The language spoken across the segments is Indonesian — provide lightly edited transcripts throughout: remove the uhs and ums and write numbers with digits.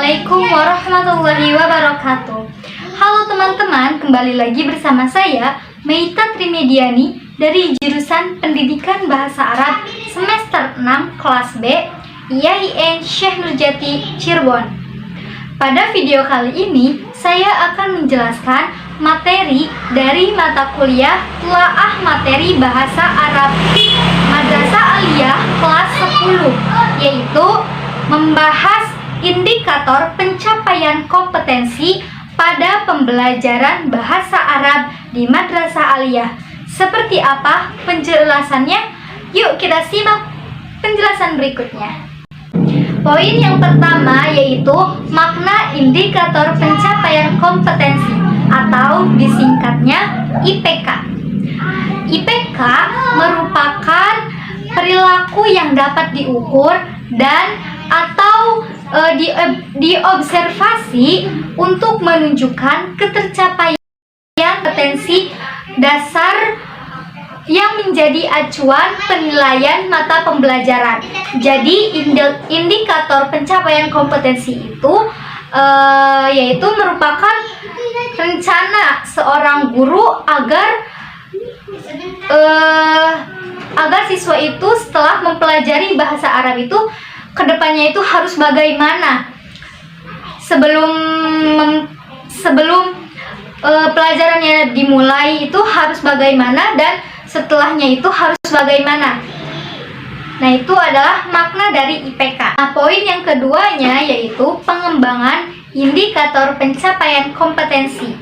Assalamualaikum warahmatullahi wabarakatuh. Halo teman-teman, kembali lagi bersama saya Meita Trimediani dari jurusan Pendidikan Bahasa Arab semester 6 kelas B IAIN Syekh Nurjati Cirebon. Pada video kali ini saya akan menjelaskan materi dari mata kuliah Telaah Materi Bahasa Arab Madrasah Aliyah kelas 10, yaitu membahas indikator pencapaian kompetensi pada pembelajaran bahasa Arab di Madrasah Aliyah. Seperti apa penjelasannya? Yuk kita simak penjelasan berikutnya. Poin yang pertama yaitu makna indikator pencapaian kompetensi atau disingkatnya IPK. IPK merupakan perilaku yang dapat diukur dan atau diobservasi untuk menunjukkan ketercapaian kompetensi dasar yang menjadi acuan penilaian mata pembelajaran. Jadi indikator pencapaian kompetensi itu yaitu merupakan rencana seorang guru agar siswa itu setelah mempelajari bahasa Arab itu kedepannya itu harus bagaimana sebelum pelajarannya dimulai itu harus bagaimana dan setelahnya itu harus bagaimana. Nah, itu adalah makna dari IPK. Nah, poin yang keduanya yaitu pengembangan indikator pencapaian kompetensi.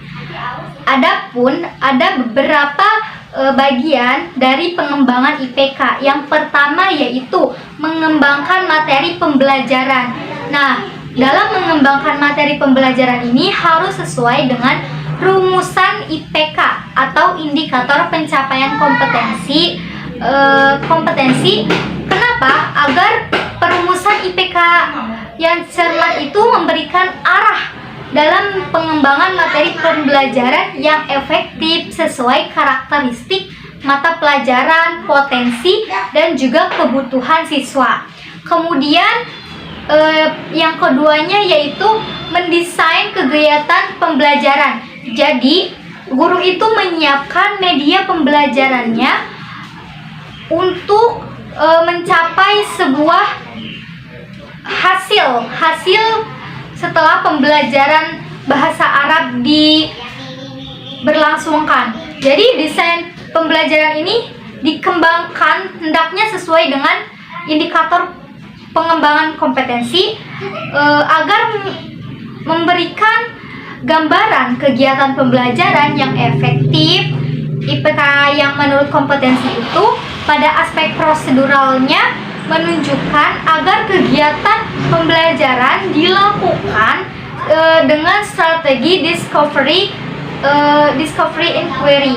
Adapun ada beberapa bagian dari pengembangan IPK. Yang pertama yaitu mengembangkan materi pembelajaran. Nah, dalam mengembangkan materi pembelajaran ini harus sesuai dengan rumusan IPK atau indikator pencapaian kompetensi. Kenapa? Agar perumusan IPK yang cermat itu memberikan arah dalam pengembangan materi pembelajaran yang efektif sesuai karakteristik mata pelajaran, potensi, dan juga kebutuhan siswa. Kemudian yang keduanya yaitu mendesain kegiatan pembelajaran. Jadi guru itu menyiapkan media pembelajarannya untuk mencapai sebuah hasil setelah pembelajaran bahasa Arab berlangsungkan. Jadi desain pembelajaran ini dikembangkan hendaknya sesuai dengan indikator pengembangan kompetensi agar memberikan gambaran kegiatan pembelajaran yang efektif. IPK yang menurut kompetensi itu pada aspek proseduralnya menunjukkan agar kegiatan pembelajaran dilakukan dengan strategi discovery inquiry.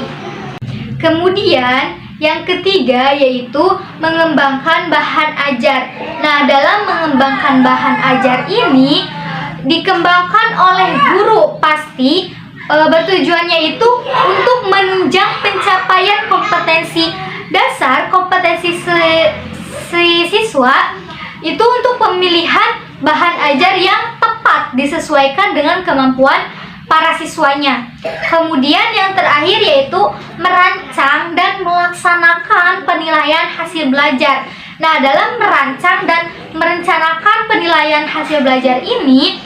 Kemudian yang ketiga yaitu mengembangkan bahan ajar. Nah, dalam mengembangkan bahan ajar ini dikembangkan oleh guru pasti bertujuannya itu untuk menunjang pencapaian kompetensi dasar, kompetensi siswa itu untuk pemilihan bahan ajar yang tepat disesuaikan dengan kemampuan para siswanya. Kemudian yang terakhir yaitu merancang dan melaksanakan penilaian hasil belajar. Nah, dalam merancang dan merencanakan penilaian hasil belajar ini,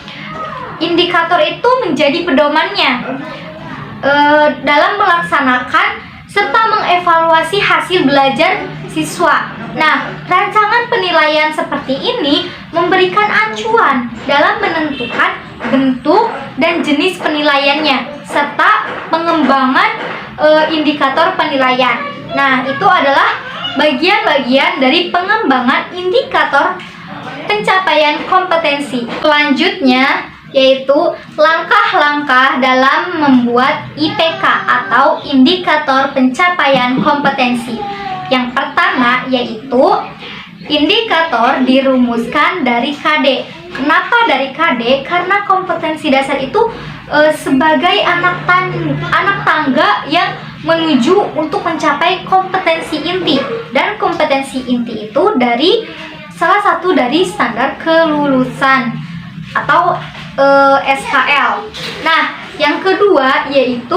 indikator itu menjadi pedomannya dalam melaksanakan serta mengevaluasi hasil belajar siswa. Nah, rancangan penilaian seperti ini memberikan acuan dalam menentukan bentuk dan jenis penilaiannya serta pengembangan indikator penilaian. Nah, itu adalah bagian-bagian dari pengembangan indikator pencapaian kompetensi. Selanjutnya yaitu langkah-langkah dalam membuat IPK atau indikator pencapaian kompetensi. Yang pertama yaitu indikator dirumuskan dari KD. Kenapa dari KD? Karena kompetensi dasar itu sebagai anak tangga yang menuju untuk mencapai kompetensi inti. Dan kompetensi inti itu salah satu dari standar kelulusan. atau SKL. Nah, yang kedua yaitu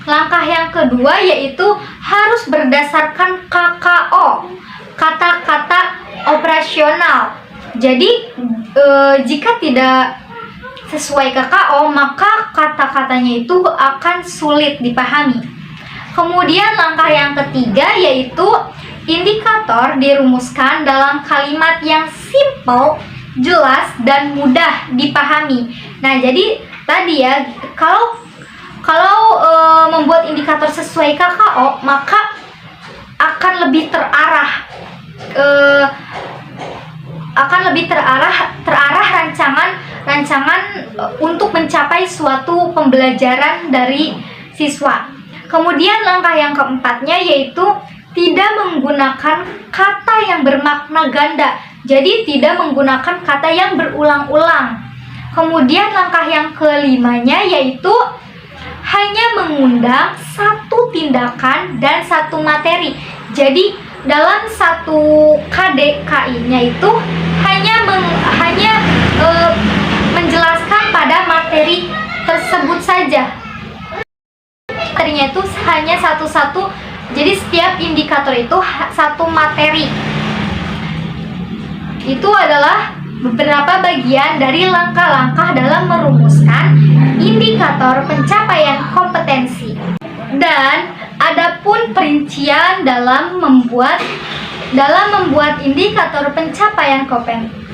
langkah yang kedua yaitu harus berdasarkan KKO, kata-kata operasional. Jadi jika tidak sesuai KKO, maka kata-katanya itu akan sulit dipahami. Kemudian langkah yang ketiga yaitu indikator dirumuskan dalam kalimat yang simple, jelas, dan mudah dipahami. Nah, jadi tadi ya, kalau membuat indikator sesuai KKO, maka akan lebih terarah rancangan untuk mencapai suatu pembelajaran dari siswa. Kemudian langkah yang keempatnya yaitu tidak menggunakan kata yang bermakna ganda. Jadi tidak menggunakan kata yang berulang-ulang. Kemudian langkah yang kelimanya yaitu hanya mengundang satu tindakan dan satu materi. Jadi dalam satu KDKI-nya itu hanya menjelaskan pada materi tersebut saja. Materinya itu hanya satu-satu. Jadi setiap indikator itu satu materi. Itu adalah beberapa bagian dari langkah-langkah dalam merumuskan indikator pencapaian kompetensi. Dan adapun perincian dalam membuat indikator pencapaian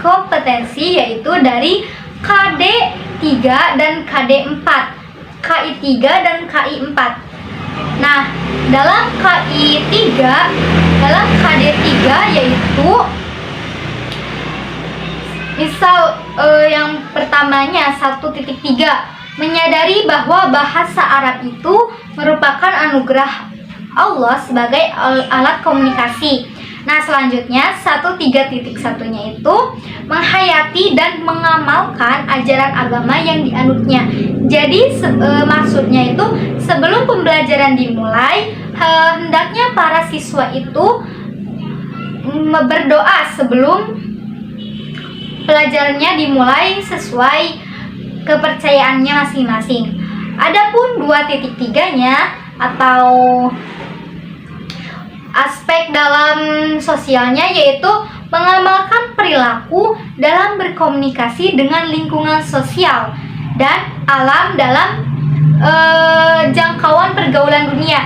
kompetensi yaitu dari KD 3 dan KD 4, KI 3 dan KI 4. Nah, dalam KD 3 yaitu misal yang pertamanya 1.3, menyadari bahwa bahasa Arab itu merupakan anugerah Allah sebagai alat komunikasi. Nah, selanjutnya 1.3.1-nya itu menghayati dan mengamalkan ajaran agama yang dianutnya. Jadi maksudnya itu sebelum pembelajaran dimulai, hendaknya para siswa itu berdoa sebelum pelajarannya dimulai sesuai kepercayaannya masing-masing. Adapun 2.3-nya atau aspek dalam sosialnya yaitu mengamalkan perilaku dalam berkomunikasi dengan lingkungan sosial dan alam dalam jangkauan pergaulan dunia.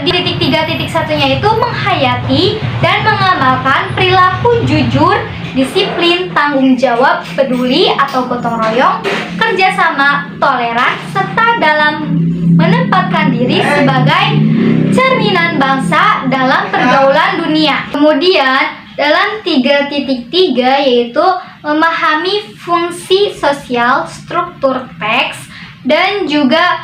Di 3.1-nya itu menghayati dan mengamalkan perilaku jujur, disiplin, tanggung jawab, peduli atau gotong royong, kerjasama, toleran, serta dalam menempatkan diri sebagai cerminan bangsa dalam pergaulan dunia. Kemudian dalam 3.3 yaitu memahami fungsi sosial, struktur teks, dan juga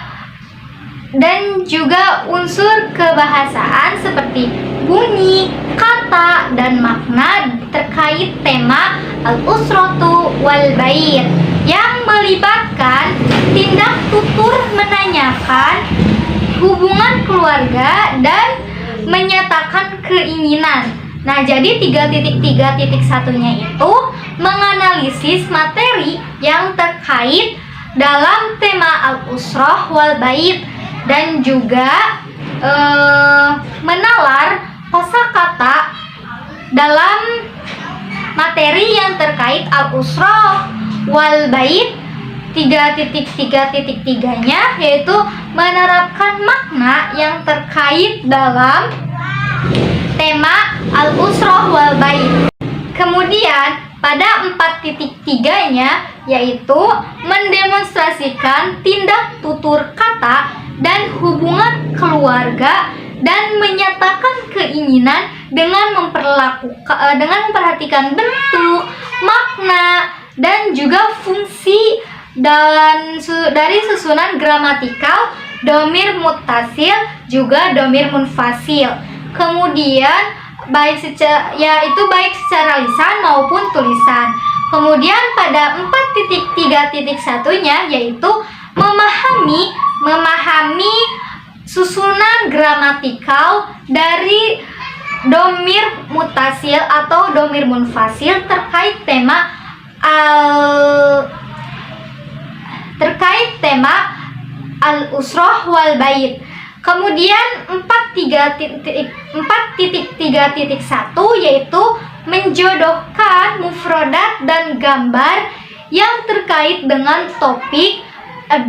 unsur kebahasaan seperti bunyi, kata, dan makna terkait tema al-usratu wal bait yang melibatkan tindak tutur menanyakan hubungan keluarga dan menyatakan keinginan. Nah, jadi 3.3.1-nya itu menganalisis materi yang terkait dalam tema al-usrah wal bait dan juga menalar kosakata dalam materi yang terkait al-usrah wal bait. 3.3.3-nya yaitu menerapkan makna yang terkait dalam tema al-usrah wal bait. Kemudian pada 4.3-nya yaitu mendemonstrasikan tindak tutur kata dan hubungan keluarga dan menyatakan keinginan dengan memperhatikan bentuk, makna, dan juga fungsi dari susunan gramatikal, domir muttasil juga domir munfasil. Kemudian baik secara lisan maupun tulisan. Kemudian pada 4.3.1-nya yaitu memahami susunan gramatikal dari domir muttasil atau domir munfasil terkait tema terkait tema al-usrah wal bait. Kemudian 4.3.1 yaitu menjodohkan mufrodat dan gambar yang terkait dengan topik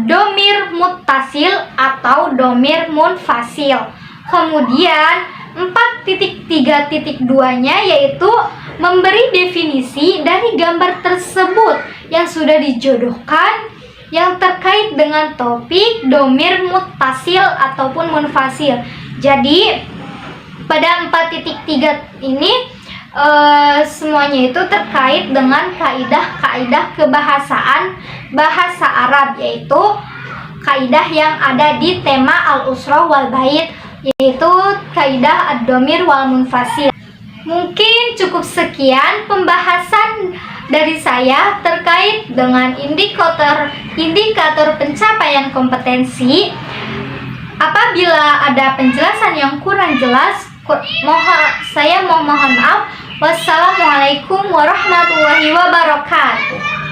domir muttasil atau domir munfasil. Kemudian 4.3.2-nya yaitu memberi definisi dari gambar tersebut yang sudah dijodohkan yang terkait dengan topik domir muttasil ataupun munfasil. Jadi pada 4.3 ini semuanya itu terkait dengan kaidah-kaidah kebahasaan bahasa Arab, yaitu kaidah yang ada di tema al-usrah wal bait, yaitu kaidah ad-domir wal munfasil. Mungkin cukup sekian pembahasan dari saya terkait dengan indikator pencapaian kompetensi. Apabila ada penjelasan yang kurang jelas, saya mohon maaf. Wassalamualaikum warahmatullahi wabarakatuh.